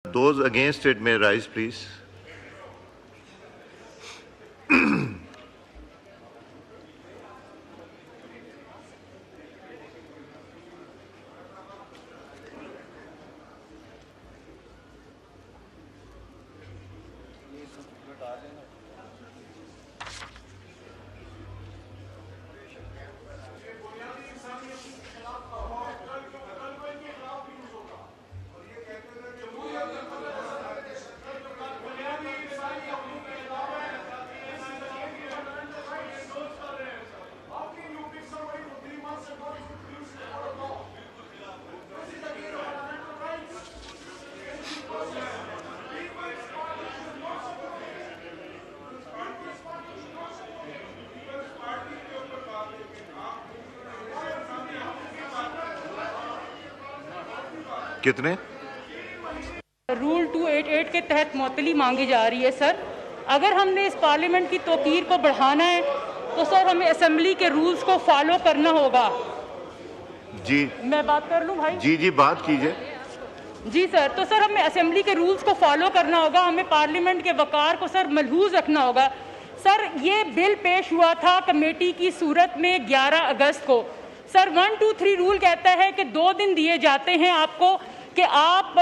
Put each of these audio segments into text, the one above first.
Those against it may rise, please. कितने? Rule 288 के तहत मुअत्तली मांगी जा रही है सर। अगर हमने इस पार्लियामेंट की तौकीर को बढ़ाना है तो सर हमें असेंबली के रूल्स को फॉलो करना होगा। जी मैं बात कर लूं भाई? जी बात कीजिए। जी सर, तो सर हमें असेंबली के रूल्स को फॉलो करना होगा, हमें पार्लियामेंट के वकार को सर मलहूज रखना होगा। सर ये बिल पेश हुआ था कमेटी की सूरत में 11 अगस्त को। सर 123 रूल कहता है कि 2 दिन दिए जाते हैं आपको कि आप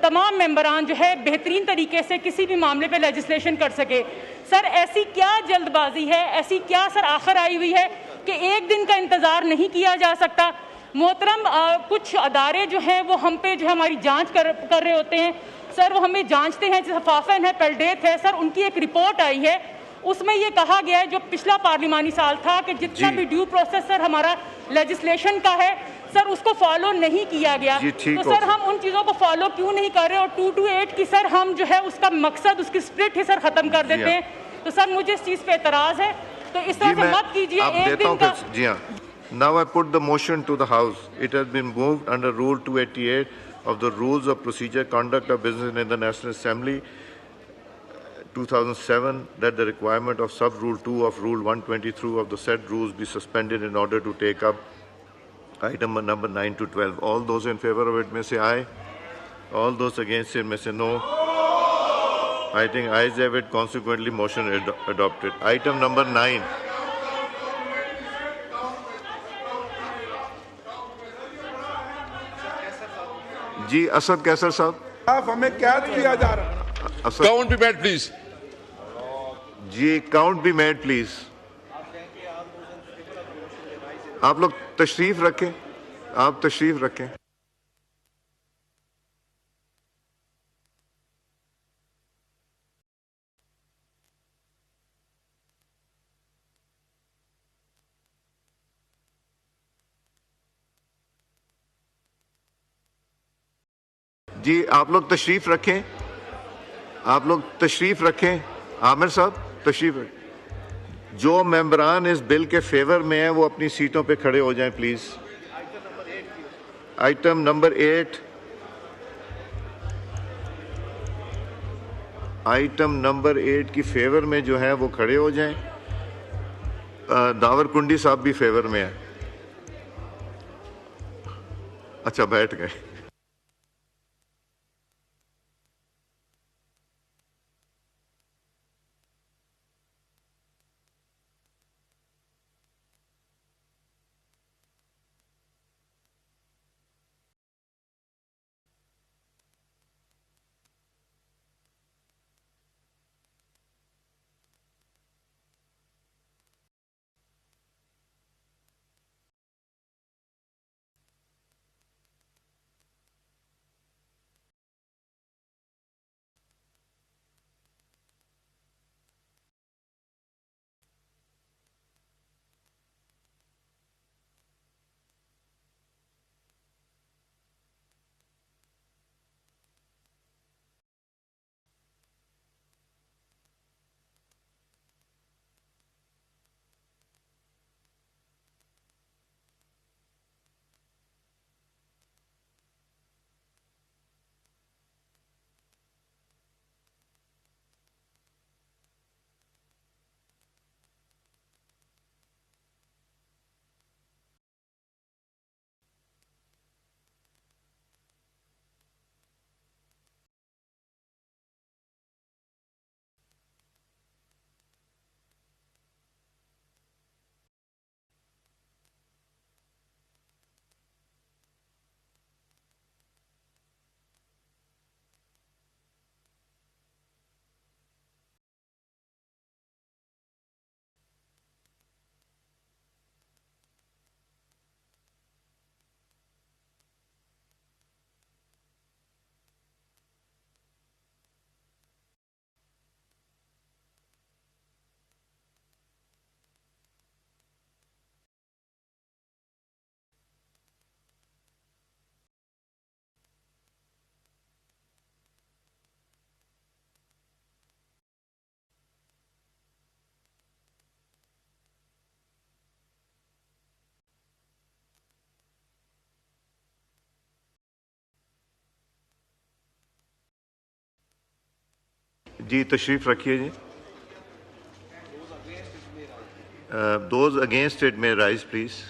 तमाम मेंबरान जो है बेहतरीन तरीके से किसी भी मामले पे लेजिस्लेशन कर सके। सर ऐसी क्या जल्दबाजी है, ऐसी क्या सर आखिर आई हुई है कि एक दिन का इंतज़ार नहीं किया जा सकता? मोहतरम कुछ अदारे जो हैं वो हम पे जो है हमारी जांच कर रहे होते हैं सर, वो हमें जांचते हैं। जैसे फाफन है, पेलडेथ है सर, उनकी एक रिपोर्ट आई है, उसमें ये कहा गया है जो पिछला पार्लिमानी साल था कि जितना भी ड्यू प्रोसेस सर हमारा लेजिस्लेशन का है सर उसको फॉलो नहीं किया गया। तो सर हम उन चीज़ों को फॉलो क्यों नहीं कर रहे और 228 की सर हम जो है उसका मकसद, उसकी स्प्रिट ही सर ख़त्म कर देते हैं। तो सर मुझे इस चीज़ पे एतराज़ है, तो इस तरह से मत कीजिए। एक दिन का जी हाँ। Now I put the motion to the House. It has been moved under Rule 288 of the Rules of Procedure Conduct of Business in the National Assembly 2007 that the requirement of sub-rule 2 of Rule 123 of the said rules be suspended in order to take up item number 9 to 12. All those in favor of it may say aye. All those against it may say no. I think ayes have it. Consequently, motion adopted. Item number 9. जी असद कैसर साहब, हमें कैद किया जा रहा है। Count be made please. जी count be made please. आप लोग तशरीफ रखें, आप तशरीफ रखें। जी आप लोग तशरीफ रखें, आप लोग तशरीफ रखें। आमिर साहब तशरीफ रखें। जो मेंबरान इस बिल के फेवर में हैं वो अपनी सीटों पे खड़े हो जाएं please. Item number 8, item number 8 की फेवर में जो है वो खड़े हो जाएं। दावर कुंडी साहब भी फेवर में है। अच्छा बैठ गए। जी तशरीफ रखिए जी। Those against it may rise, please.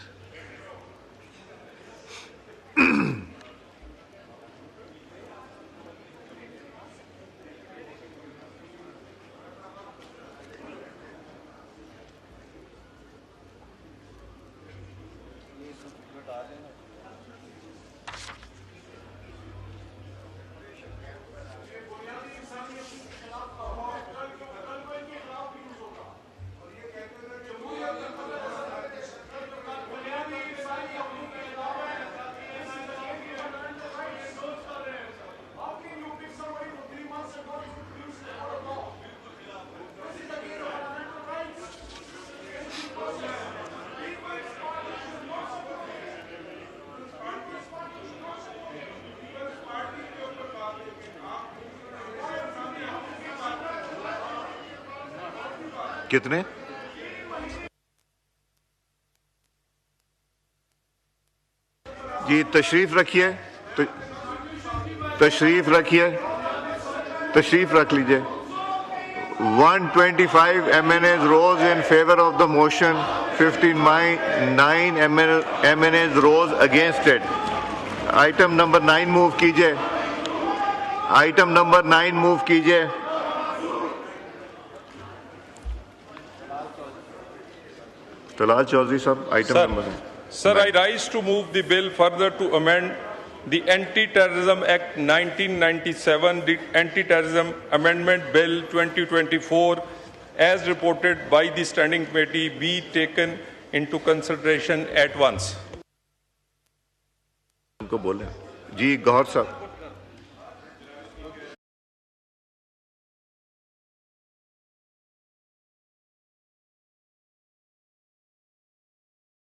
कितने? जी तशरीफ रखिए, तशरीफ रखिए, तशरीफ रख लीजिए। 125 MNAs rose in favor of the motion, 59 MNAs rose against it. Item number 9 move कीजिए, आइटम नंबर 9 मूव कीजिए। तलाल चौधरी साहब, item number. Sir, I rise to move the bill further to amend the Anti-Terrorism Act 1997, the Anti-Terrorism Amendment Bill 2024, as reported by the Standing Committee, be taken into consideration at once. उनको बोले जी, गौहर साहब।